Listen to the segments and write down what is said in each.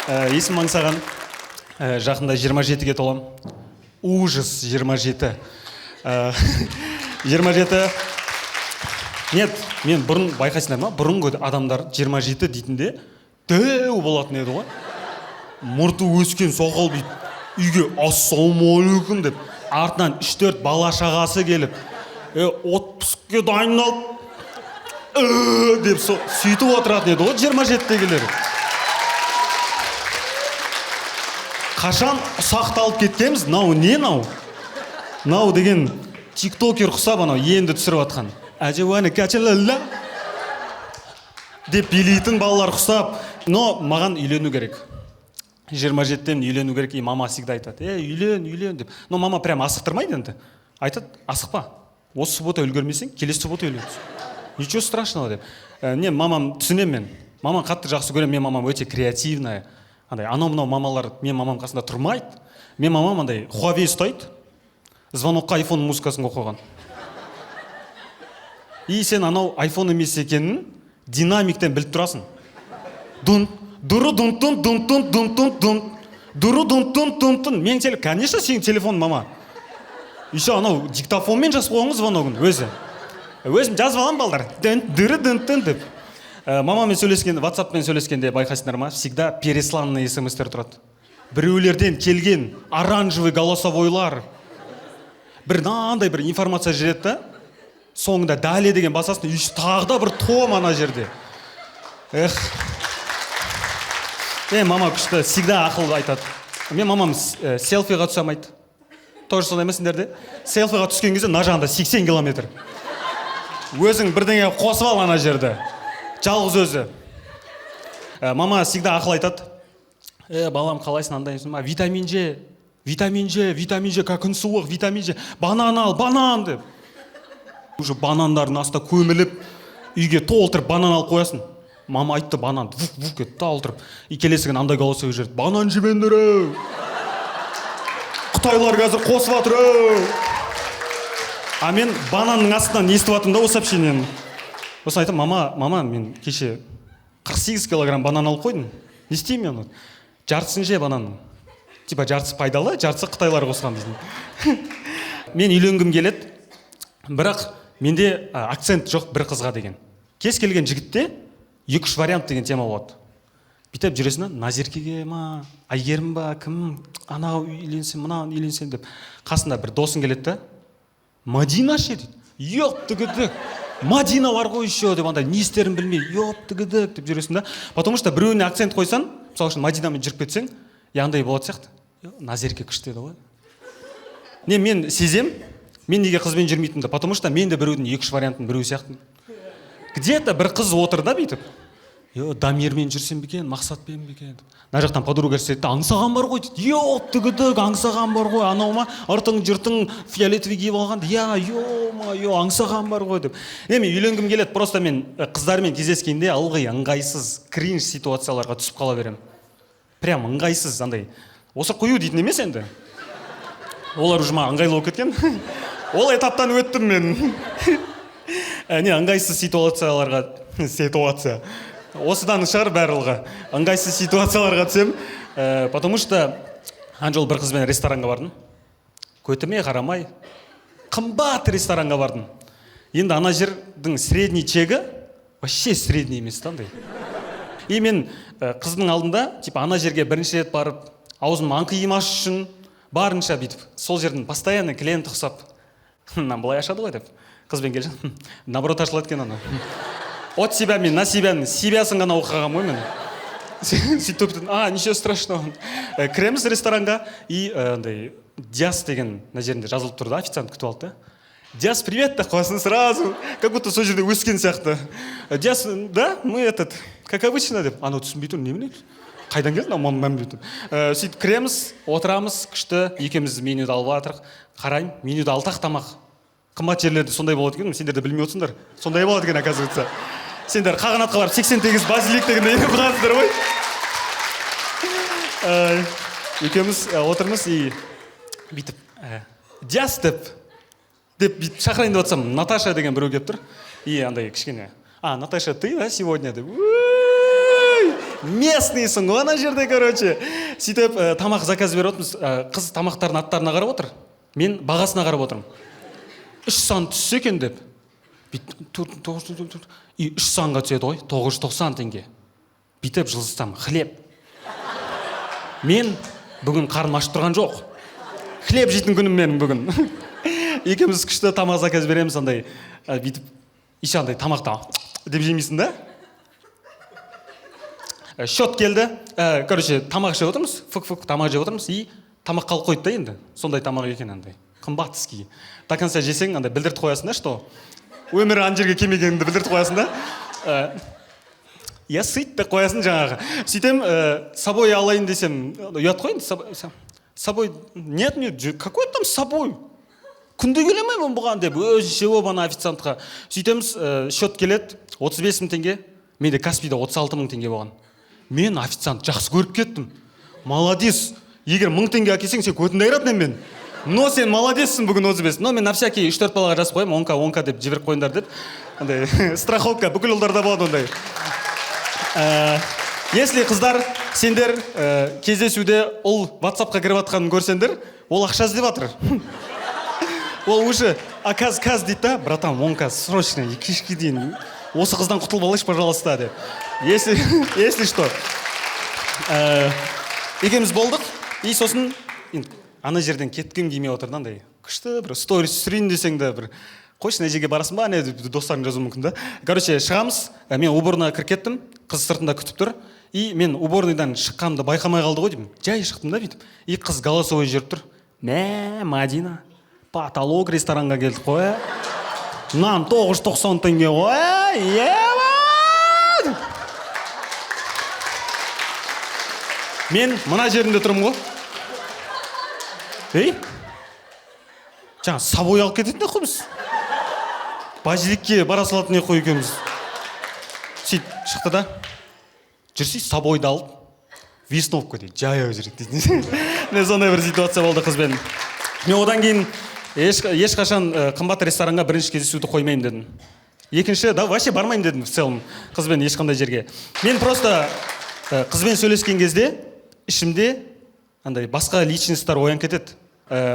Есім аңсаған, жақында 27-ге толам. Ужас, 27. 27. Нет, мен бұрын байқайсыңдар ма? Бұрынғы адамдар 27 дейтінде дәу болатын еді ғой. Мұрты өскен соқал бейт. Үйге ассалаумағалейкум деп, артынан 3-4 бала шағасы келіп, отпускке дайындалып, деп сөйтіп отыратын еді ғой 27-дегілер. Қашан ұсақталып кеткенбіз? Нау не нау? Нау деген тиктокер құсап анау енді түсіріп атқан. Әжеваны кәчелілі деп билейтін балалар құсап. Но маған үйлену керек. 27-тен үйлену керек. Мама всегда айтады. Үйлен деп. Но мама прям асықтырмайды енді. Айтады, асықпа. Осы суббота үлгермесең, келесі суббота үйленесің. Ничего страшного деп. Не, мамам түсінем мен. Мамам қатты жақсы көрем. Мен мамам өте креативная. Анау-мынау мамалар мен мамам қасында тұрмайды. Мен мамам андай Huawei ұстайды. Звонокқа iPhone музыкасын қойған. И сен анау iPhone емес екенін динамиктен біліп тұрасың. Дун, дуру дун тун дун тун дун тун дун. Дуру дун тун тун тун. Мен конечно, сенің телефон, мама. Еще анау диктофонмен жазып қойғыңыз звоногын өзі. Өзім жазып алам балдар. Дуру дун тун деп. Мамамен сөйлескенде, WhatsAppмен сөйлескенде байқайсыңдар ма? Всегда пересланный смс-тер тұрады. Біреулерден келген оранжевый голосовойлар. Бір нандай бір информация жүреді да. Соңында далее деген басасын, тағы да бір том ана жерде. Мама күшті, всегда ақыл айтады. Мен мамам селфиға түсамайды. Тоже сондай мәсіндерде. Селфиға түскен кезде нажағында 80 километр. Өзің бірдеңе қосып ал ана жерде. Жалғыз өзі. Мама всегда ақыл айтады. Балам қалайсың андайсың ма? Витамин Ж, как күн суық, витамин Ж. Банан ал, банан деп. Уже банандардың астында көміліп, үйге толтырып банан алып қоясың. Мама айтты банан, вук кетті толтырып. И келесі күні андай голосовой жүрді. Банан жемеңдер. Қытайлар қазір қосып жатыр. А мен бананның астынан естіп жатырмын да осы сообщениені. Осы айтам, мама, мен кеше 48 килограмм банан алып қойдым. Не істеймін мен? Жартысын же бананның. Типа жартысы пайдалы, жартысы қытайлар қосқан дейсің. Мен үйленгім келеді. Бірақ менде акцент жоқ бір қызға деген. Кез келген жігітте 2-3 вариант деген тема болады. Бүйтіп жүресің, Назеркеге ма, Айгерім ба, кім, анау үйленсен, мынау үйленсен деп. Қасында бір досың келеді да. Мадина ше дейді. Ёптыгыдық. Мадина бар ғой еще деп андай не істерін білмей, ёптыгыдық деп жүресің да. Потому что біреуіне акцент қойсан, мысалы үшін Мадинамен жүріп кетсең, андай болады сияқты. Назерке күшті еді ғой. Не, мен сезем, мен неге қызбен жүрмейтінді, потому что мен де біреудің 2-3 вариантын біреу сияқты. Где-то бір қыз отыр да бүйтіп. Дамирмен жүрсем бекен, мақсатпен бекен. На жақтан подруга сөйтті, аңсаған бар ғой дейді. Ёптыгыдық, аңсаған бар ғой, анау ма, ұртың жұртың фиолетовый киіп алған. Аңсаған бар ғой деп. Мен үйленгім келеді, просто мен қыздармен кездескенде ылғи ыңғайсыз, кринж ситуацияларға түсіп қала берем. Прям ыңғайсыз андай. Осы қою дейтін емес енді. Олар уже ыңғайлы болып кеткен. Ол этаптан өттім мен. Не, ыңғайсыз ситуация. Осыдан шығар бәрілға. Ыңғайсыз ситуацияларға түсем. Потому что анжол бір қызбен ресторанға бардым. Көтіме қарамай. Қымбат ресторанға бардым. Енді ана жердің средний чегі вообще средний емес тандай. И мен қыздың алдында, типа ана жерге бірінші рет барып, аузым аңқиым аш үшін барынша бүйтіп, сол жердің постоянный клиент ұқсап. Нам былай ашады ғой деп. Қызбен келші. Наоборот ашылады екен ана. От себя мен, на себясын ғана оқыған ғой мен. Сөйтіп, ничего страшного. Кіреміз ресторанға и Диас деген на жерінде жазылып тұрды, официант күтіп алды. Диас, привет, так қоясын сразу. Как будто сол жерде өскен сияқты. Диас, да, мы как обычно деп. Анау түсінбей тұр, не біледі? Қайдан келді? Мән білді. Сөйтіп кіреміз, отырамыз, күшті, екеуміз менюді алып жатырық. Қарайым, менюді алтақ тамақ. Қымбат жерлерде сондай болады екен, сендер де білмей отырсыңдар. Сондай болады екен, оказывается. Сендер қағанатқа барып 88 базилик дегенде құдасыздар ғой. Екеуміз отырмыз и бүйтіп Диас деп бүйтіп шақырайын деп отырсам, Наташа деген біреу келіп тұр. И андай кішкене, Наташа, ты, да, сегодня деп. местныйсың ғой ана жерде, короче. Сөйтіп тамақ заказ беріп отырмыз. Қыз тамақтардың аттарына қарап отыр. Мен бағасына қарап отырмын. 3 сан түссе екен деп. И 3 санға түседі ғой, 990 теңге. Бүйтіп жылыстам, хлеб. Мен бүгін қарным ашып тұрған жоқ. Хлеб жейтін күнім менің бүгін. Екеуміз күшті тамақ заказ береміз, андай бүйтіп еще андай тамақта деп жемейсің да? Счет келді. Короче, тамақ жеп отырмыз, фук тамақ жеп отырмыз, и тамақ қалып қойды да енді. Сондай тамақ екен андай. Қымбатский. До конца жесең, андай білдіртіп қоясың да, что өмірі ана жерге келмегеніңді білдіртіп қоясың да. Я сыт деп қоясың жаңағы. Сөйтем, собой алайын десем, ұят қой енді, собой, нет, какой там собой? Күнде келемеймін бұған деп, өзінше болып ана официантқа. Сөйтеміз, счет келеді, 35 мың теңге, менде Каспийда 36 мың теңге болған. Мен официант жақсы көріп кеттім. Молодец. Егер 1000 теңге әкелсең, сен көтінді айыратын мен. Но сен молодецсің бүгін 35. Но мен на всякий 3-4 балаға жазып қойым, 10к деп жіберіп қойыңдар деп. Андай страховка бүкіл ұлдарда болады ондай. Если қыздар сендер кездесуде ол WhatsApp-қа кіріп жатқанын көрсеңдер, ол ақша іздеп жатыр. Ол уже каз дейді да, братан, 10к срочно, кешке дейін. Осы қыздан құтылып алайыншы, пожалуйста, деп. Если что. Екеміз болдық, и сосын ана жерден кеткім келмей отырды, андай күшті бір сторис түсірейін десең де бір қойшы мына жерге барасың ба, не достарың жазуы мүмкін да. Короче, шығамыз, мен уборныйға кіріп кеттім, қыз сыртында күтіп тұр, и мен уборныйдан шыққанымды байқамай қалды ғой деймін. Жай шықтым да бүйтіп. И қыз голосовой жүріп тұр. Мадина, потолок ресторанға келдік қой. Нан 990 теңге ғой. Мен мына жерінде тұрмын ғой. Жаңа собой алып кететін не қоймыз? Базиликке бара салатын не қой екенбіз. Сөйт, шықты да. Жүрсей, собойды алып, весновка дейді, жаяу жүрек дейді. Мен сондай бір ситуация болды қызбен. Мен одан кейін ешқашан қымбат ресторанға бірінші кездесуді қоймаймын дедім. Екінші, да, вообще бармаймын дедім в целом қызбен ешқандай жерге. Мен просто қызбен сөйлескен кезде ішімде андай басқа личностьтар оянып кетеді.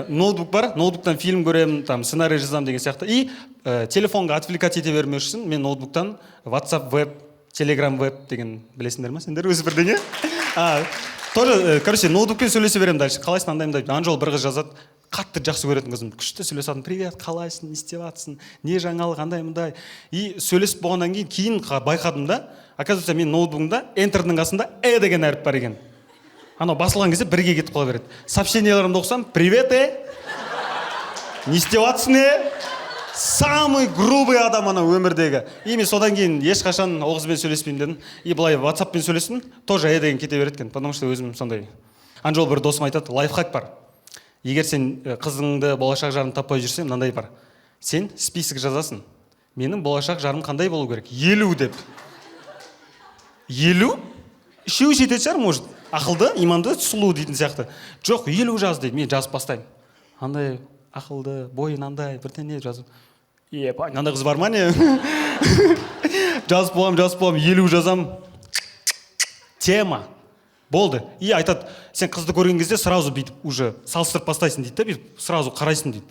Ноутбук бар, ноутбуктан фильм көремін, там сценарий жазамын деген сияқты. И телефонға отвлекать ете бермеу үшін мен ноутбуктан WhatsApp веб, Telegram веб деген білесіңдер ма? Сендер өзі бірдеңе? Тоже, короче, ноутбукпен сөйлесе беремін дальше. Қалайсың, андаймын, ана жолы бір қыз жазады. Қатты жақсы көретін қызым. Күшті сөйлесетін. Привет, қалайсың, не істеп жатсың? Не жаңалық, андай мындай. И сөйлесіп болғаннан кейін байқадым да, оказывается, мен ноутбугымда Enter'ның қасында деген әріп бар екен. Анау басылған кезде бірге кетіп қала береді. Сообщенияларымды оқысам, привет, не істеп жатсың, самый грубый адам ана өмірдегі. И мен содан кейін ешқашан ол қызбен сөйлеспеймін дедім. И былай WhatsApp-пен сөйлестім, тоже деген кете береді екен, потому что өзім сондай. Ана жолы бір досым айтады, лайфхак бар. Егер сен қызыңды болашақ жарың таппай жүрсең, мынандай бар. Сен список жазасың. Менің болашақ жарым қандай болу керек? 50 деп. 50? Үшеу жететін шығар, может. Ақылды, иманды, сұлу дейтін сияқты. Жоқ, 50 жаз дейді, мен жазып бастаймын. Андай ақылды, бойын андай, бірдеңе жазып. Андай қыз бар ма не? Жазып болам, 50 жазам. Тема. Болды. И айтады, сен қызды көрген кезде сразу бүйтіп уже салыстырып бастайсың дейді, бүйтіп сразу қарайсың дейді.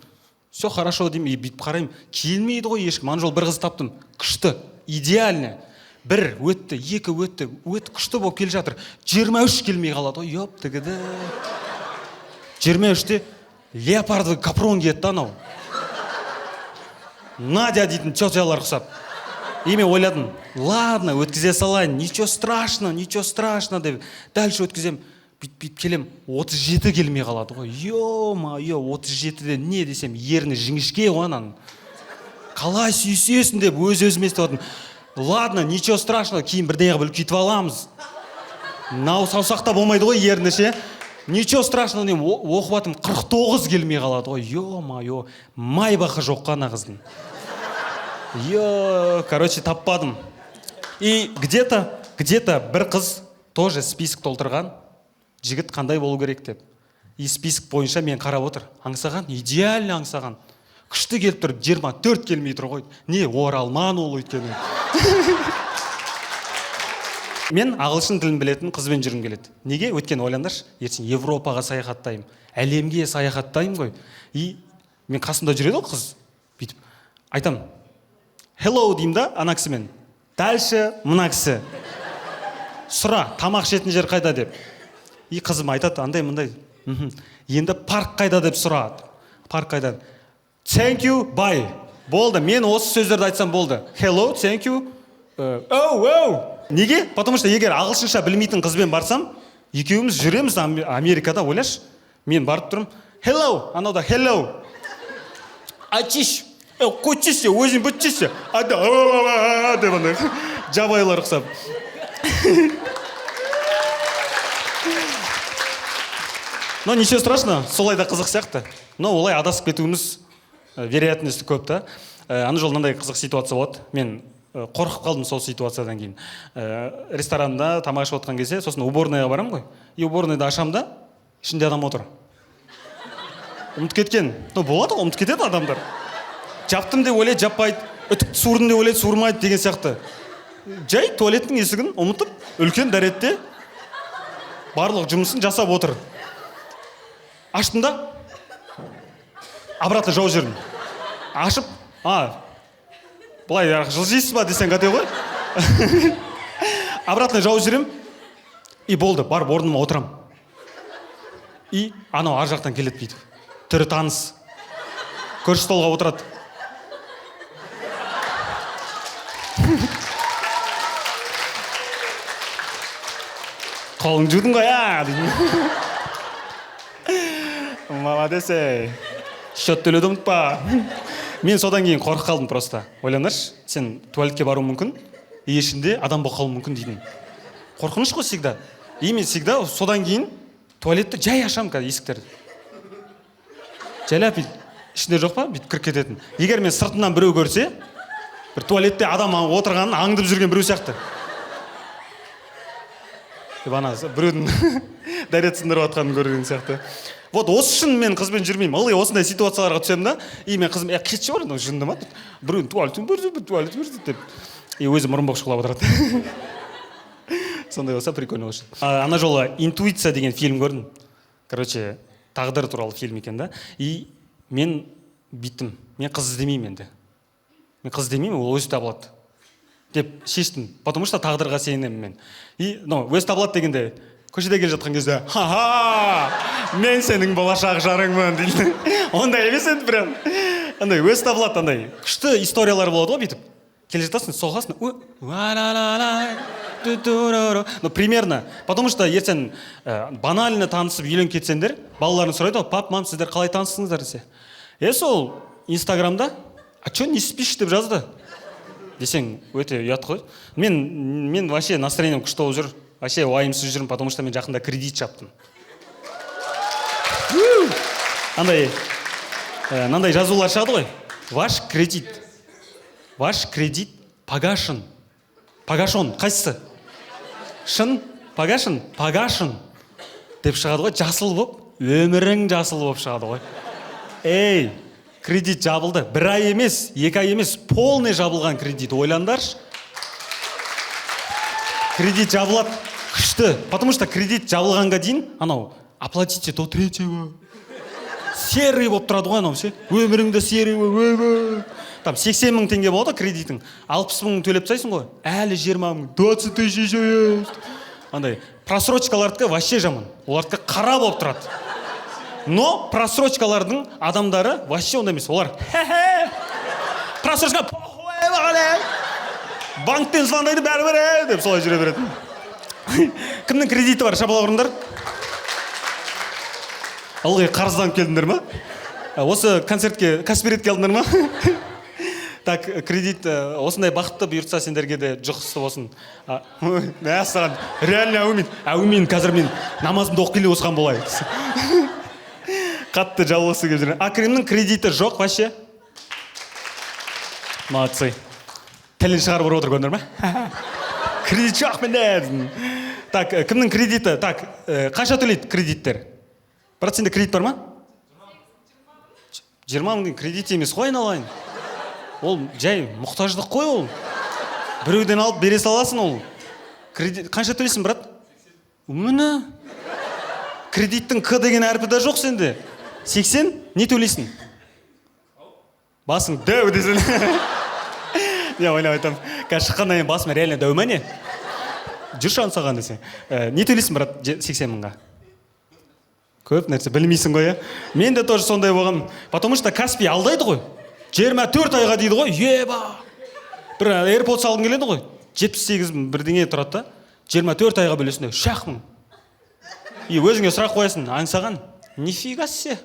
Все хорошо деймін, и бүйтіп қараймын. Келмейді ғой ешкім. Ана жол бір қыз таптым. Күшті, идеально. Бір өтті, екі өтті, күшті болып келе жатыр. 23 келмей қалады. Ой, ёп, тігіді. 23-те леопардовый капрон киеді анау. Надя дейтін тетялар ұқсап. И мен ойладым, ладно, өткізе салайын, ничего страшно деп. Дальше өткізем, бүйтіп келем, 37 келмей қалады ғой. Ё-ма-ё, 37-де не десем, ерні жіңішке ғой анан. Қалай сүйсесің деп өз-өзіме естіп. Ладно, ничего страшного, кейін бірдеңе біліп кетіп аламыз. Нау саусақта болмайды ғой ерні ше. Ничего страшного деймін, оқып атым, 49 келмей қалады ғой. Ё-ма-ё, майбақы жоқ қана қыздың. Короче, таппадым. И где-то бір қыз тоже список толтырған, жігіт қандай болу керек деп. И список бойынша мен қарап отыр. Аңсаған, идеально аңсаған. Күшті келіп тұр, 24 келмей тұр ғой. Не, оралман ол өйткені. Мен ағылшын тілін білетін қызбен жүргім келеді. Неге? Өйткені ойлаңдаршы, ертең Европаға саяхаттаймын, әлемге саяхаттаймын ғой. И мен қасымда жүреді ғой қыз. Бүйтіп айтам, hello деймін да ана кісімен. Дальше мына кісі. Сұра, тамақ ішетін жер қайда деп. И қызым айтады, андай мындай. Енді парк қайда деп сұрады. Парк қайда? Thank you, bye. Болды, мен осы сөздерді айтсам болды. Hello, thank you. Oh. Неге? Потому что егер ағылшынша білмейтін қызбен барсам, екеуміз жүреміз Америкада, ойлашы. Мен барып тұрмын. Hello, анау hello. Айтшы, қойшысы, өзің бүтшісі. Деп андай жабайлар ұқсап. Но ничего страшного, солай да қызық сияқты. Но олай адасып кетуіміз вероятності көп та. Ана жолы мынандай қызық ситуация болады. Мен қорқып қалдым сол ситуациядан кейін. Ресторанда тамақ ішіп отқан кезде, сосын уборныйға барам ғой. И уборныйды ашам да, ішінде адам отыр. Ұмытып кеткен. Ну болады ғой, ұмытып кетеді адамдар. Жаптым деп ойлайды, жаппайды. Үтікті суырдым деп ойлайды, суырмайды деген сияқты. Жай туалеттің есігін ұмытып, үлкен дәретте барлық жұмысын жасап отыр. Аштым да, обратно жауып жүрдім. Ашып, бұлай жылжисыз ба десең қате ғой. Обратно жауып жүрем. И болды, барып орныма отырам. И анау ар жақтан келеді бүйтіп. Түрі таныс. Көрші столға отырады. Қолың жудың ғой, дейді. Молодец, счет төлеуді ұмытпа. Мен содан кейін қорқып қалдым просто. Ойлаңдаршы, сен туалетке бару мүмкін, и ішінде адам болып қалу мүмкін дейтін. Қорқыныш қой всегда. И мен всегда содан кейін туалетті жай ашам қазір есіктерді. Жайлап бүйтіп, ішінде жоқ па? Бүйтіп кіріп кететін. Егер мен сыртынан біреу көрсе, бір туалетте адам отырғанын аңдып жүрген біреу сияқты. Ана біреудің дәрет сындырып жатқанын көрген сияқты. Вот осы үшін мен қызбен жүрмеймін. Ылғи осындай ситуацияларға түсемін да, и мен қызым, кетші бар, жынды ма? Біреудің туалетін көрді деп. И өзі мұрын боқ шұқылап отырады. Сондай болса прикольно болшы. Ана жолы «Интуиция» деген фильм көрдім. Короче, тағдыр туралы фильм екен да. И мен биттім. Мен қыз іздемеймін енді. Мен қыз іздемеймін, ол өзі табылады деп шештім. Потому что тағдырға сенемін мен. И өзі табылады дегенде көшеде келе жатқан кезде, мен сенің болашақ жарыңмын дейді. Ондай емес енді прям. Андай өзі табылады, андай күшті историялар болады ғой бүйтіп. Келе жатасың, соғасың. Ну примерно. Потому что ертең банально танысып үйленіп кетсеңдер, балаларын сұрайды ғой, пап, мам, сіздер қалай таныстыңыздар десе. Сол Инстаграмда, чё не спишь деп жазды. Десең, өте ұят қой. Мен вообще настроением күшті болып жүр. Вообще уайымсыз жүрмін, потому что мен жақында кредит жаптым. Андай жазулар шығады ғой. Ваш кредит погашен. Погашен, қайсысы? Шын, погашен, деп шығады ғой, жасыл боп, өмірің жасыл боп шығады ғой. Ей, кредит жабылды. 1 ай емес, 2 ай емес, полный жабылған кредит. Ойландаршы. Кредит жабылады күшті. Потому что кредит жабылғанға дейін, анау, оплатите до 3-го. Серый болып тұрады ғой анау, ше. Өміріңді серый болып. Там 80 мың теңге болады кредитің. 60 мың төлеп тастайсың ғой. Әлі 20 мың, 20 тысяч есть. Андай, просрочкалардікі вообще жаман. Олардікі қара болып тұрады. Но просрочкалардың адамдары вообще ондай емес. Олар просрочка банктен звондайды бәрі деп солай жүре береді. Кімнің кредиті бар, шабыла ұрындар? Ылғи қарызданып келдіңдер ма? Осы концертке, Каспиретке алдыңдар ма? Так, кредит осындай бақытты бұйыртса сендерге де жұқысты болсын. Саған реально әумин, қазір мен намазымды оқып келе осыған болайын. Қатты жалғысы келіп жүрген. Акримнің кредиті жоқ вообще? Молодцы. Тілін шығарып ұрып отыр көндір ма? Кредит жоқ менде. Так, кімнің кредиті? Так, қанша төлейді кредиттер? Брат, сенде кредит бар ма? 20 мың кредит емес қой айналайын. Ол жай мұқтаждық қой ол. Біреуден алып бере саласың ол. қанша төлейсің, брат? Міне. Кредиттің К деген әрпі де жоқ сенде. 80? Не төлейсің? Басың дәу десің. Не ойлап айтам. Қазір шыққаннан кейін басым реально дәу ма не? Жүрші ансаған десең. Не төлейсің, брат, 80 мыңға? Көп нәрсе білмейсің ғой, Мен де тоже сондай болғам. Потому что Каспий алдайды ғой. 24 айға дейді ғой. Еба. Бір AirPods алғың келеді ғой. 78 бірдеңе тұрады да. 24 айға бөлесің. Шақ мың. И өзіңе сұрақ қоясың. Аңсаған? Нифига се.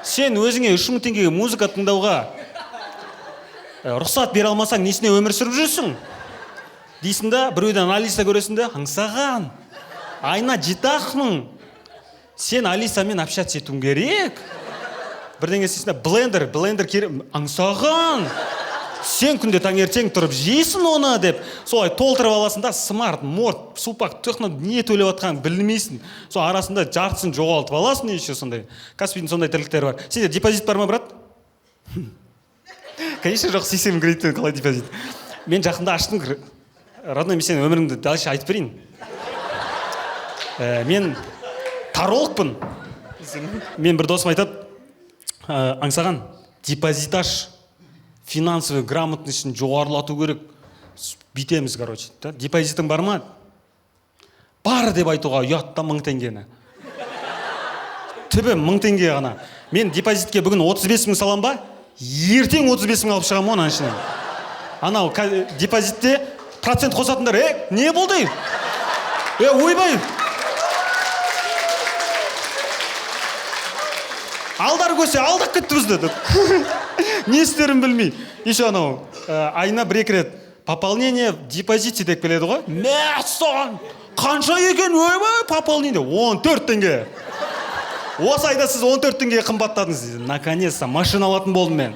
Сен өзіңе 3 мың теңгеге музыка тыңдауға рұқсат бере алмасаң, несіне өмір сүріп жүрсің? Дейсің да, біреуден Алиса көресің де, аңсаған. Айна 7 мың. Сен Алисамен общаться етуің керек. Бірдеңе сесіне блендер керек. Аңсаған. Сен күнде таңертең тұрып жейсің оны деп. Солай толтырып аласың да, смарт, морт, супақ, тұқны не төлеп атқан білмейсің. Сол арасында жартысын жоғалтып аласың еще сондай. Каспийдің сондай тірліктері бар. Сенде депозит бар ма, брат? Конечно, жоқ, 80 кредиттен қалай депозит. Мен жақында аштым. Родной, мен сен өміріңді дальше айтып берейін. Мен тарологпын. Мен бір досым айтады, аңсаған, депозит аш. Финансовый грамотностьын жоғарылату керек. Битеміз, короче. Депозитің бар ма? Бар деп айтуға ұятта 1000 теңгені. Түбі 1000 теңге ғана. Мен депозитке бүгін 35 мың салам ба? Ертең 35 мың алып шығам оның ішінен. Анау депозитте процент қосатындар. Не болды? Ойбай. Алдар көсе, алдақ кетті бізді. Не істерін білмей. Еще анау, айына бір-екі рет пополнение в депозите деп келеді ғой. Мәссаған! Қанша екен, ойбай, пополнение? 14 теңге. Осы айда сіз 14 теңге қымбаттадыңыз. Наконец-то машина алатын болдым мен.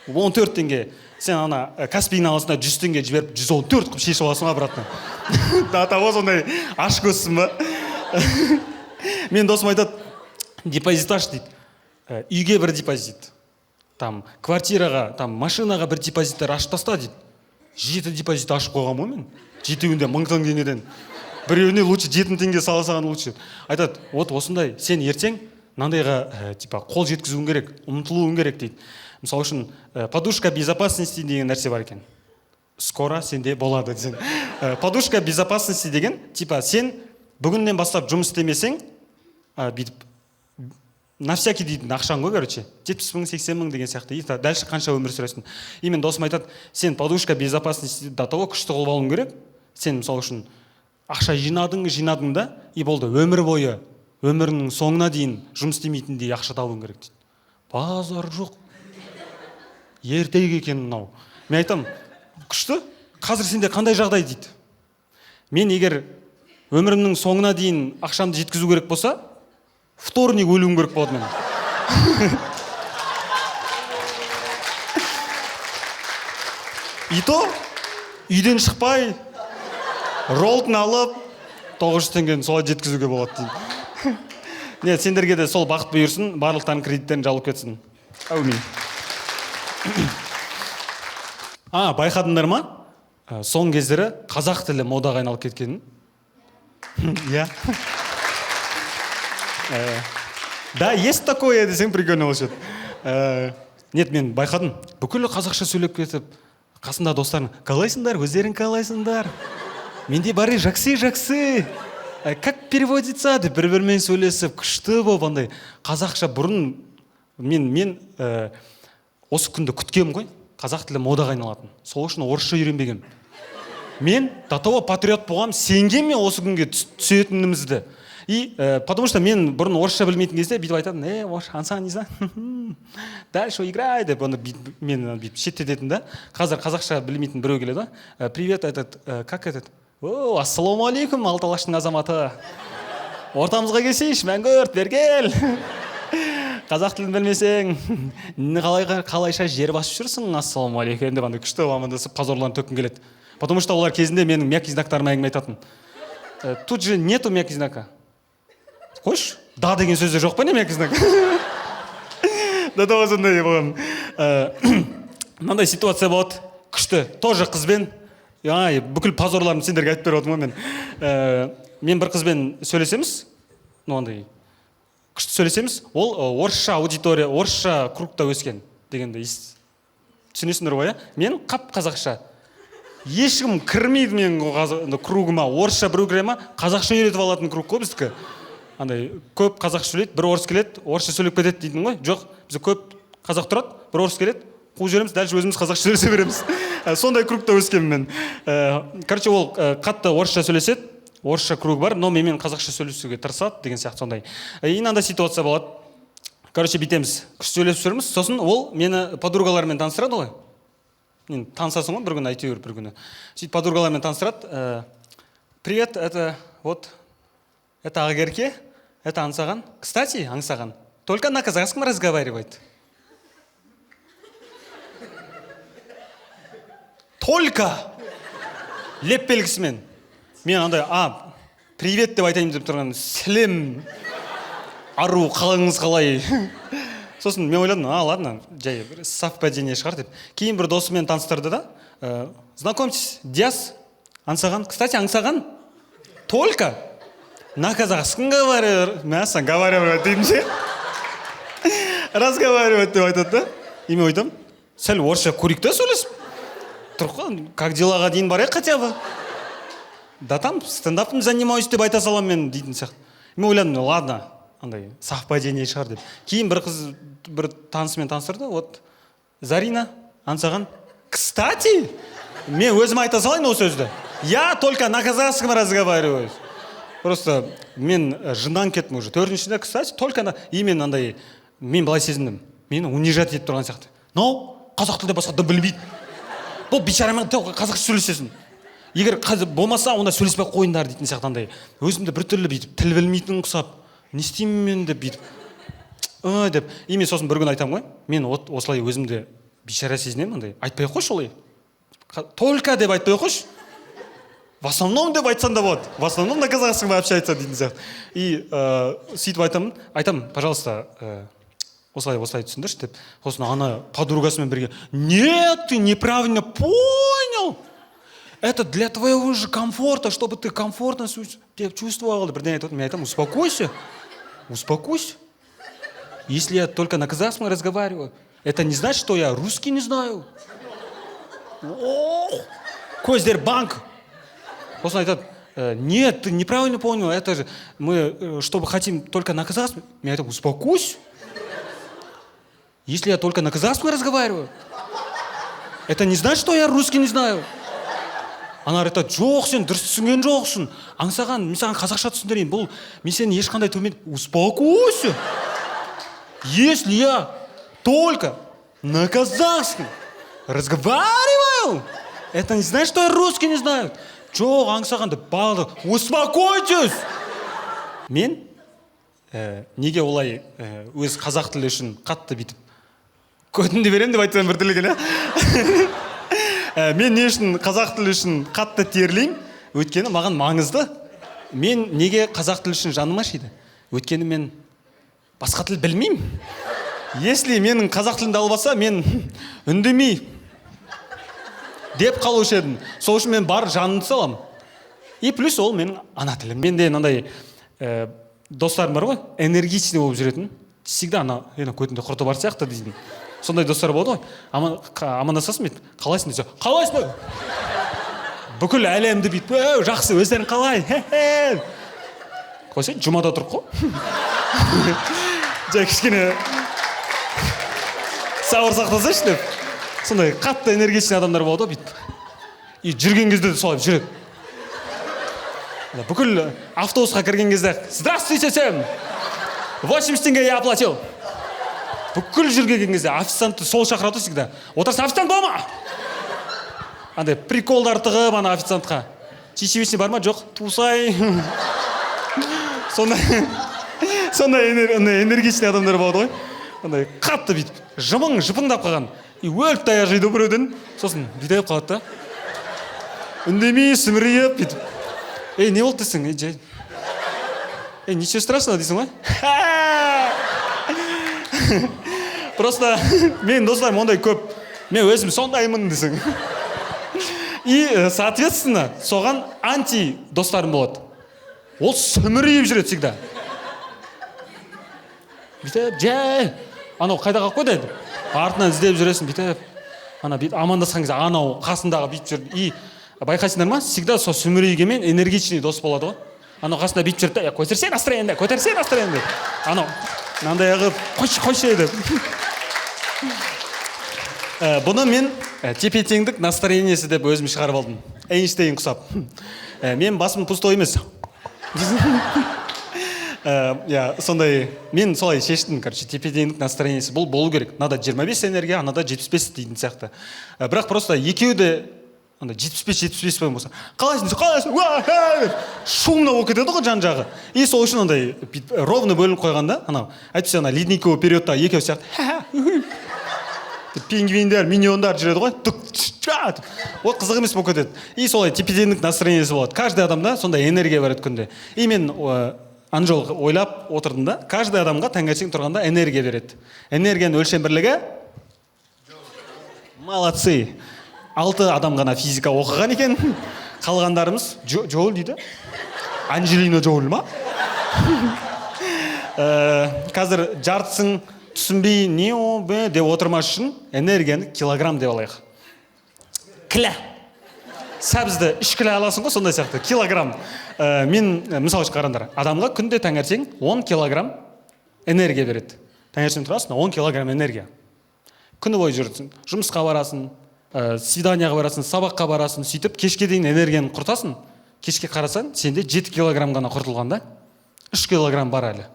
14 теңге. Сен ана Каспийдің аласында 100 теңге жіберіп 114 қып шешіп аласың обратно. Того сондай аш көзсің ба? Мен досым айтады, депозит аш дейді. Үйге бір депозит. Там квартираға, там машинаға бір депозиттер ашып таста дейді. 7 депозит ашып қойғам ғой мен. 7-інде 1000 теңгеден. Біреуіне лучше 7 теңге саласаған лучше. Айтады, вот осындай, сен ертең мынандайға типа қол жеткізуің керек, ұмтылуың керек дейді. Мысалы үшін подушка безопасности деген нәрсе бар екен. Скоро сенде болады десең. Подушка безопасности деген, типа сен бүгіннен бастап жұмыс істемесең, бүйтіп на всякий дейтін ақшаң ғой, короче. 70 мың, 80 мың деген сияқты. И дальше қанша өмір сүресің. И мен досым айтады, сен подушка безопасности до того күшті қылып алуың керек. Сен мысалы үшін ақша жинадың да, и болды, өмір бойы, өмірінің соңына дейін жұмыс істемейтіндей ақша табуың керек дейді. Базар жоқ. Ертегі екен мынау. Мен айтам, күшті, қазір сенде қандай жағдай дейді. Мен егер өмірімнің соңына дейін ақшамды жеткізу керек болса, вторник өлуім керек болады мен. И то, үйден шықпай, роллтын алып, 900 теңгені солай жеткізуге болады дейін. Не, сендерге де сол бақыт бұйырсын, барлықтарын кредиттерін жалып кетсін. Әумин. Байқадыңдар ма? Соң кездері қазақ тілі модаға айналып кеткенін. Я. Да, есть такое, десең прикольно болушы еді. Нет, мен байқадым. Бүкілі қазақша сөйлеп кетіп, қасында достарым, қалайсыңдар, өздерің қалайсыңдар? Менде бары жақсы. Как переводится деп бір-бірмен сөйлесіп, күшті болып андай. Қазақша бұрын мен осы күнді күткем ғой. Қазақ тілі модаға айналатын. Сол үшін орысша үйренбегем. Мен до того патриот болғам, сенгем мен осы күнге түсетінімізді. И потому что мен бұрын орысша білмейтін кезде бүйтіп айтатын, ансаң не знаю, дальше играй деп мен бүйтіп шеттететін да. Қазір қазақша білмейтін біреу келеді, привет, как этот? Ассаламу алейкум, Алталаштың азаматы. Ортамызға келсейші, мәңгүрт, бергел. Қазақ тілін білмесең, қалайша жер басып жүрсің, ассаламу алейкум деп андай күшті амандасып позорланып төккім келеді. Потому что олар кезінде менің мягкий знактарыма әңгіме айтатын. Тут же нету мягкий знака. Қойш, да деген сөзде жоқ па не мягкий знак? Да сондай болған. Мынандай ситуация болады, күшті, тоже қызбен ай бүкіл позорларымды сендерге айтып беріп отырмын ғой мен. Мен бір қызбен сөйлесеміз, ну андай күшті сөйлесеміз, ол орысша аудитория, орысша кругта өскен дегенді түсінесіңдер ғой, мен қап қазақша. Ешкім кірмейді менің кругыма, орысша біреу кіре ма, қазақша үйретіп алатын круг қой біздікі. Андай көп қазақша сөйлейді, бір орыс келеді, орысша сөйлеп кетеді дейтін ғой. Жоқ, біз көп қазақ тұрады, бір орыс келеді, қуып жібереміз, дальше өзіміз қазақша сөйлесе береміз. Сондай кругта өскенмін мен. Короче, ол қатты орысша сөйлеседі, орысша круг бар, но менімен қазақша сөйлесуге тырысады деген сияқты сондай. Инанда ситуация болады. Короче, битеміз, күшті сөйлесіп жүрміз, сосын ол мені подругалармен таныстырады ғой. Мен танысасың ғой бір күні, әйтеуір бір күні. Сөйтіп подругалармен таныстырады. Привет, это вот, это Агерке, это Аңсаған. Кстати, Аңсаған, только на казахском разговаривает. Только леп белгісімен. Мен андай, привет деп айтайын деп тұрған, сәлем, ару, қалыңыз қалай. Сосын мен ойладым, ладно, жай совпадение шығар деп. Кейін бір досымен таныстырды да. Знакомьтесь, Диас, Аңсаған. Кстати, Аңсаған, только на казахском разговаривает деймін ше. Разговаривать деп айтады да. И мен ойдым, сәл орысша көрейік та сөйлесіп. Тұрқ, как делаға дейін барайық хотя бы. Да там стендапым занимаюсь деп айта салам мен дейтін сияқты. Мен ойладым, ладно, андай совпадение шығар деп. Кейін бір қыз бір танысымен таныстырды. Вот Зарина, Аңсаған. Кстати, мен өзім айта салайын осы сөзді. Я только на казахском разговариваю. Просто мен жындан кеттім уже. Төртіншіде, кстати, только на именно андай мен былай сезіндім. Мені унижать етіп тұрған сияқты. Но қазақ тілде басқа да білмейді. Бұл бичарамен қазақша сөйлесесің. Егер болмаса, онда сөйлеспей қойындар дейтін сияқты андай. Өзімді бір түрлі бүйтіп, тіл білмейтін құсап, не істеймін мен деп бүйтіп. Деп. И мен сосын бір күн айтамын ғой. Мен осылай өзімді бичара сезінемін андай. Айтпай қойшы олай. Только деп айтпай қойшы. В основном деп айтсаң да болады. В основном на казахском общается дейтін сияқты. И сөйтіп айтамын, пожалуйста, осылай түсіндірші деп. Сосын ана подругасымен бірге, нет, ты неправильно понял. Это для твоего же комфорта, чтобы ты комфортно чувствовал. Мен айтамын, успокойся. Успокойся. Если я только на казахском разговариваю, это не значит, что я русский не знаю. Көздер банк. Сосын айтады, нет, ты неправильно понял. Это же мы, чтобы хотим только на казахском. Мен айтамын, успокойся. Если я только на казахском разговариваю, это не значит, что я русский не знаю. Ана айтады, жоқ, сен дұрыс түсінген жоқсың. Аңсаған, мен саған қазақша түсіндірейін. Бұл мен сені ешқандай төмен. Успокойся. Если я только на казахском разговариваю, это не значит, что я русский не знаю. Жоқ, Аңсаған деп барлық. Успокойтесь. Мен неге олай өз қазақ тілі үшін қатты бүйтіп көтінді берем деп айтсам бір тілеген, мен не үшін қазақ тілі үшін қатты терлеймін? Өйткені маған маңызды. Мен неге қазақ тілі үшін жаным ашиды? Өйткені мен басқа тіл білмеймін. Если менің қазақ тілімді албаса, мен үндемей деп қалушы едім. Сол үшін мен бар жанымды саламын. И плюс ол менің ана тілім. Менде мынандай достарым бар ғой, энергичный болып жүретін. Всегда ана көтінде құрты бар сияқты дейтін. Сондай достар болады ғой. Амандасасың бейт. Қалайсың десе, қалайсың? Бүкіл әлемді бейт. Жақсы, өздерің қалай? Қойсай, жұмада тұрып қой. Жай кішкене сауыр сақтасайшы деп. Сондай қатты энергичный адамдар болады бейт. И жүрген кезде де солай жүреді. Бүкіл автобусқа кірген кезде, здравствуйте всем! 80 теңге я оплатил. Бүкіл жүрген кезде официантты сол шақырады всегда. Отырса, официант болма! Андай приколдар тығып ана официантқа. Чечевичный бар ма? Жоқ, тусай. Сондай энергичный адамдар болады ғой. Андай қатты бүйтіп, жыпыңдап қалған. И өліп таяқ жейді біреуден. Сосын бүйтіп қалады да. Үндемей, сімірейіп бүйтіп. Не болды дейсің? Ничего страшного дейсің ғой? Просто мен достарым ондай көп. Мен өзім сондаймын дейсің. И, соответственно, соған анти достарым болады. Ол сүмірейіп жүреді всегда. Бүйтіп, жай, анау қайда қалып қойды еді? Артынан іздеп жүресің, бүйтіп. Ана бүйтіп амандасқан кезде анау қасындағы бүйтіп жүрді. И байқайсыңдар ма? Всегда сол сүмірейгенмен энергичный дос болады ғой. Анау қасында бүйтіп жүрді, көтерсе настроение. Анау мынандай қылып, қойшы деп. Бұны мен тепе-теңдік настроениесі деп өзім шығарып алдым. Эйнштейн құсап. Мен басым пустой емес. Сондай, мен солай шештім, тепе-теңдік настроениесі бұл болу керек. Надо 25 энергия, надо 75 дейтін сияқты. Бірақ просто екеуі де 75 болса. Қалайсың? Шумно болып кетеді ғой жан жағы. И сол үшін андай ровно бөлініп қойғанда, анау, әйтпесе ана ледниковый периодта екеу сияқты. Пингвиндер, миньондар жүреді ғой. Ол қызық емес болып кетеді. И солай тепе-теңдік настроениесі болады. Каждый адамда сондай энергия бар күнде. И мен анжол ойлап отырдым да, каждый адамға таңертең тұрғанда энергия береді. Энергияның өлшем бірлігі? Молодцы. 6 адам ғана физика оқыған екен. Қалғандарымыз Джоул дейді. Анджелина Джоул ма? Қазір жартысын түсінбей не о бе деп отырмас үшін энергияны килограмм деп алайық. Кілә. Сәбізді 3 кілә аласың ғой, сондай сияқты. Килограмм. Мен мысалы үшін қараңдар. Адамға күнде таңертең 10 килограмм энергия береді. Таңертең тұрасың, 10 килограмм энергия. Күні бойы жүрсің, жұмысқа барасың, свиданияға барасың, сабаққа барасың, сөйтіп кешке дейін энергияны құртасың. Кешке қарасаң, сенде 7 килограмм ғана құртылған да, 3 килограмм бар әлі.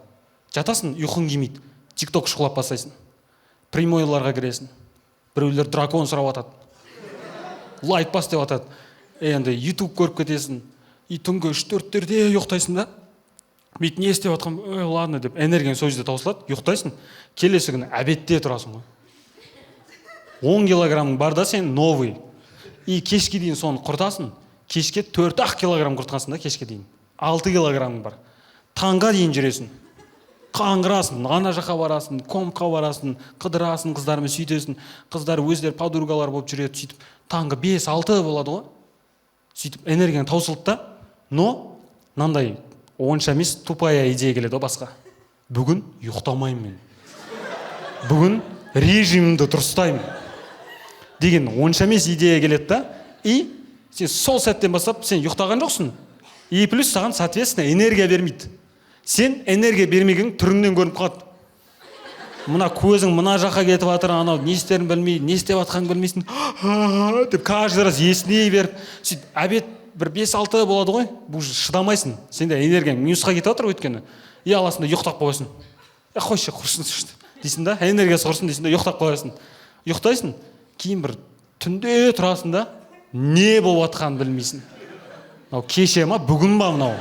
Жатасың, ұйқың келмейді. TikTok шұқылап бастайсың. Прямойларға кіресің. Біреулер дракон сұрап атады. Лайк бас деп атады. Енді YouTube көріп кетесің. И түнгі 3-4-терде ұйықтайсың да. Бейт не істеп атқан, ладно деп, энергияң сол жерде таусылады, ұйықтайсың. Келесі күні обедте тұрасың ғой. 10 килограмм бар да сен новый. И кешке дейін соны құртасың. Кешке 4 килограмм құртқансың да кешке дейін. 6 килограмм бар. Таңға дейін жүресің. Қаңғырасың, ана жаққа барасың, комқа барасың, қыдырасың, қыздармен сөйтесің. Қыздар өздері подругалар болып жүреді, сөйтіп таңғы 5-6 болады ғой. Сөйтіп энергияң таусылды да, но мынандай онша емес тупая идея келеді басқа. Бүгін ұйықтамаймын мен. Бүгін режимімді дұрыстаймын деген онша емес идея келеді да. И сен сол сәттен бастап сен ұйықтаған жоқсың. И плюс саған соответственно энергия бермейді. Сен энергия бермеген түріңнен көрініп қалады. Мына көзің мына жаққа кетіп жатыр, анау не істерін білмей, не істеп жатқанын білмейсің. Деп каждый раз есіней беріп, сөйтіп обед бір 5-6 болады ғой, бұл шыдамайсың. Сенде энергияң минусқа кетіп жатыр өйткені. И аласың да ұйықтап қоясың. Қойшы, құрсын дейсің да, энергиясы құрсын дейсің да, ұйықтап қоясың. Ұйықтайсың, кейін бір түнде тұрасың да, не болып жатқанын білмейсің. Мынау кеше ма, бүгін ба мынау?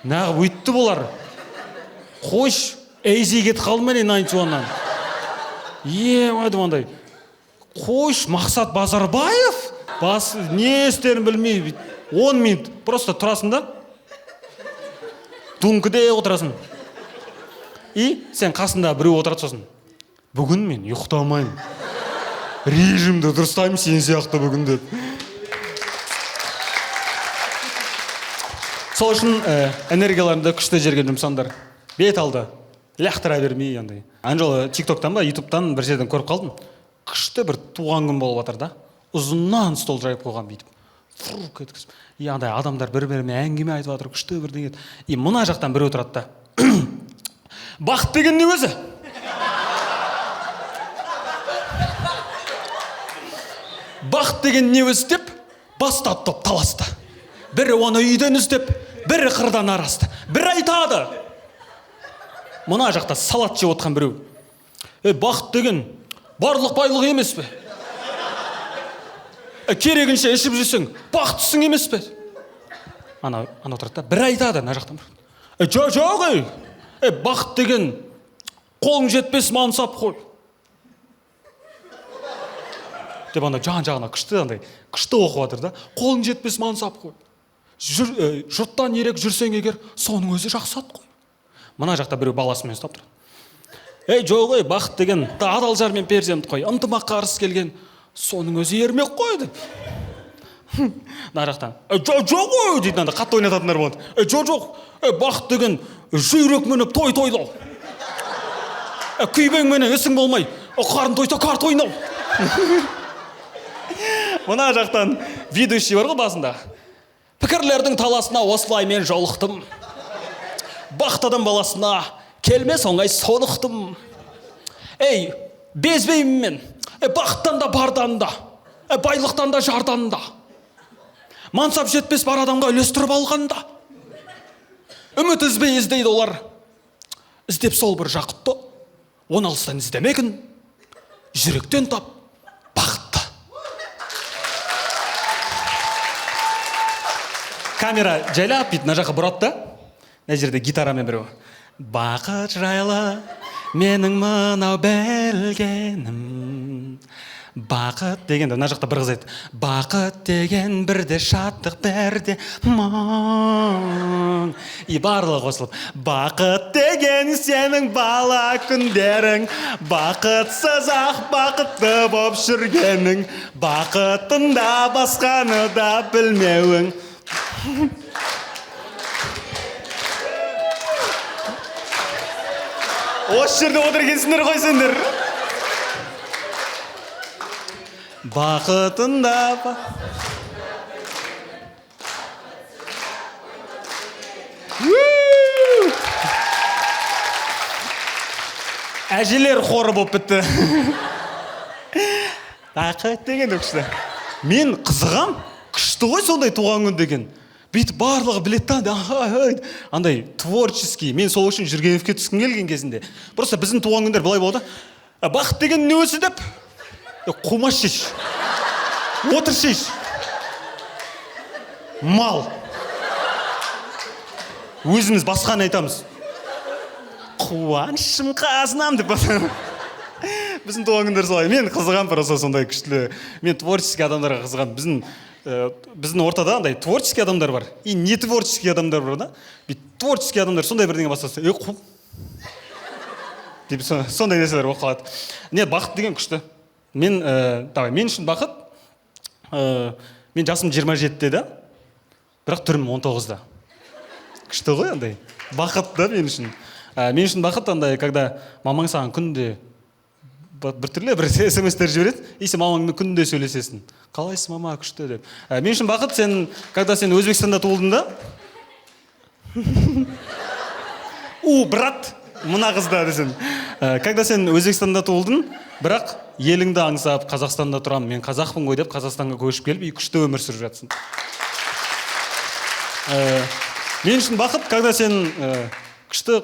Нағып өйтті болар. Қойш, әйзей кетіп қалды ма не 91-нан? Майды мандай. Қойш, Мақсат Базарбаев? Не істерін білмей, 10 минут просто тұрасың да, дүңкіде отырасың. И сен қасында біреу отырады сосын. Бүгін мен ұйықтамаймын. Режимді дұрыстаймын сен сияқты бүгін деп. Сол үшін энергияларында күшті жерге жұмсаңдар. Бет алды, лақтыра бермей андай. Анжол TikTok-тан ба, YouTube-тан бір жерден көріп қалдым. Күшті бір туған күн болып жатыр да. Ұзыннан стол жайып қойған бүйтіп. Фур кеткізіп. И андай адамдар бір-біріне әңгіме айтып жатыр, күшті бір деген. И мына жақтан бір отырады да. Бақыт деген не өзі? Бақыт деген не өзі деп бастап таласты. Бірі оны үйден іздеп, бірі қырдан арасты. Бірі айтады. Мына жақта салат жеп отқан біреу. Бақыт деген барлық байлық емес пе? Керегінше ішіп жүрсең, бақыттысың емес пе? Ана отырады да, бірі айтады мына жақтан. Жоқ, бақыт деген қолың жетпес мансап қой. Деп ана жан-жағына күшті оқып жатыр да. Қолың жетпес мансап қой. Жұрттан ерек жүрсең егер, соның өзі жақсат қой. Мына жақта біреу баласымен ұстап тұр. Жоқ, бақыт деген адал жар мен перзент қой. Ынтымаққа қарсы келген, соның өзі ермек қой деп. мына жақтан жоқ ой дейді, анда қатты ойнататындар болады. Жоқ бақыт деген жүйрек менен той тойлау, күйбең менен ісің болмай қарын тойса карта ойнау. Мына жақтан ведущий бар ғой басында. Пікірлердің таласына осылай мен жолықтым, бақыт адам баласына келмес оңай сонықты. Ей, безбеймін мен, бақыттан да бардан да, байлықтан да жардан да. Мансап жетпес бар адамға үлестіріп алғанда. Үміт үзбей іздейді олар. Іздеп сол бір жақытты, оны алыстан іздемегін, жүректен тап бақытты. Камера жайлап бейт, мына жаққа бұрады да. Мына жерде гитарамен біреу. Бақыт жайлы менің мынау білгенім. Бақыт дегенде мына жақта бір қыз айтты. Бақыт деген бірде шаттық, бірде мұң. И барлығы қосылып. Бақыт деген сенің бала күндерің, бақытсыз ақ бақытты боп жүргенің, бақытында басқаны да білмеуің. Осы жерде отыр екенсіңдер ғой сендер. Бақытында әжелер хоры болып бітті. Бақыт деген күшті. Мен қызығам, күшті ғой сондай туған күн деген. Бүйтіп барлығы білетті, андай творческий. Мен сол үшін Жүргеновке түскім келген кезінде. Просто біздің туған күндер былай болды. Бақыт деген не өзі деп? Қумаш шеш. Отыр шеш. Мал. Өзіміз басқаны айтамыз. Қуанышым қазынам деп басқаны. Біздің туған күндер солай. Мен қызығам просто сондай күштілі. Мен творческий адамдарға қызығам. Біздің ортада андай творческий адамдар бар. И не творческий адамдар бар да. Творческий адамдар сондай бірдеңе бастаса, қу. Деп сондай нәрселер болып қалады. Не, бақыт деген күшті. Мен үшін бақыт, мен жасым 27-де да, бірақ түрім 19-да. Күшті ғой андай. Бақыт да мен үшін. Мен үшін бақыт андай, когда мамаң саған күнде бір смс-тер жібереді, и сен мамаңмен күнде сөйлесесің. Қалайсың мама, күшті деп. Мен үшін бақыт, когда сен Өзбекстанда туылдың да, брат, мына қызда десен. Когда сен Өзбекстанда туылдың, бірақ еліңді аңсап, Қазақстанда тұрам, мен қазақпын ғой деп, Қазақстанға көшіп келіп, күшті өмір сүріп жатсың. Мен үшін бақыт, когда сен күшті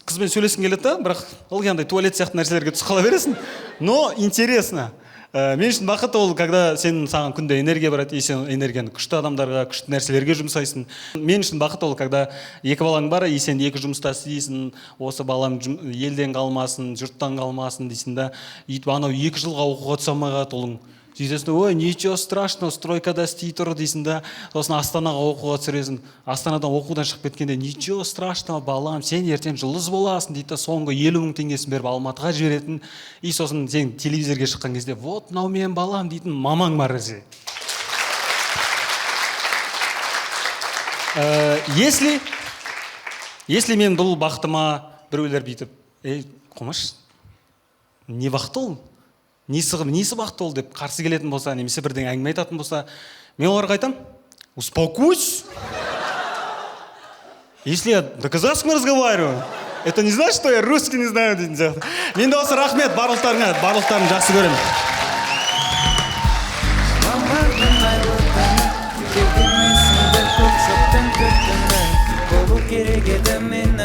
қызбен сөйлесің келеді, бірақ ылғи андай туалет сияқты нәрселерге түсіп қала бересің. Но интересно. Мен үшін бақыт ол, когда саған күнде энергия барады, и сен энергияны күшті адамдарға, күшті нәрселерге жұмсайсың. Мен үшін бақыт ол, когда екі балаң бар, и сен екі жұмыста істейсің, осы балам елден қалмасын, жұрттан қалмасын дейсің да, анау 2 жылға оқуға түсе алмай қалады ұлың. Сөйтесің, ой, ничего страшного, стройкада істей тұр дейсің да, сосын Астанаға оқуға түсіресің. Астанадан оқудан шығып кеткенде, ничего страшного, балам, сен ертең жұлдыз боласың дейді, соңғы 50 000 теңгесін беріп Алматыға жіберетін. И сосын сен телевизорге шыққан кезде, вот, мынау мен балам дейтін мамаң бар ше. Если мен бұл бақытыма біреулер бүйтіп, қомаш, не бақыт ол? Несі бақыт ол деп қарсы келетін болса, немесе бірден әңгіме айтатын болса, мен оларға айтам, успокойся. Если я на казахском разговариваю, это не значит, что я русский не знаю. Мен де осы рахмет, барлықтарын жақсы көремін. Керек еді мен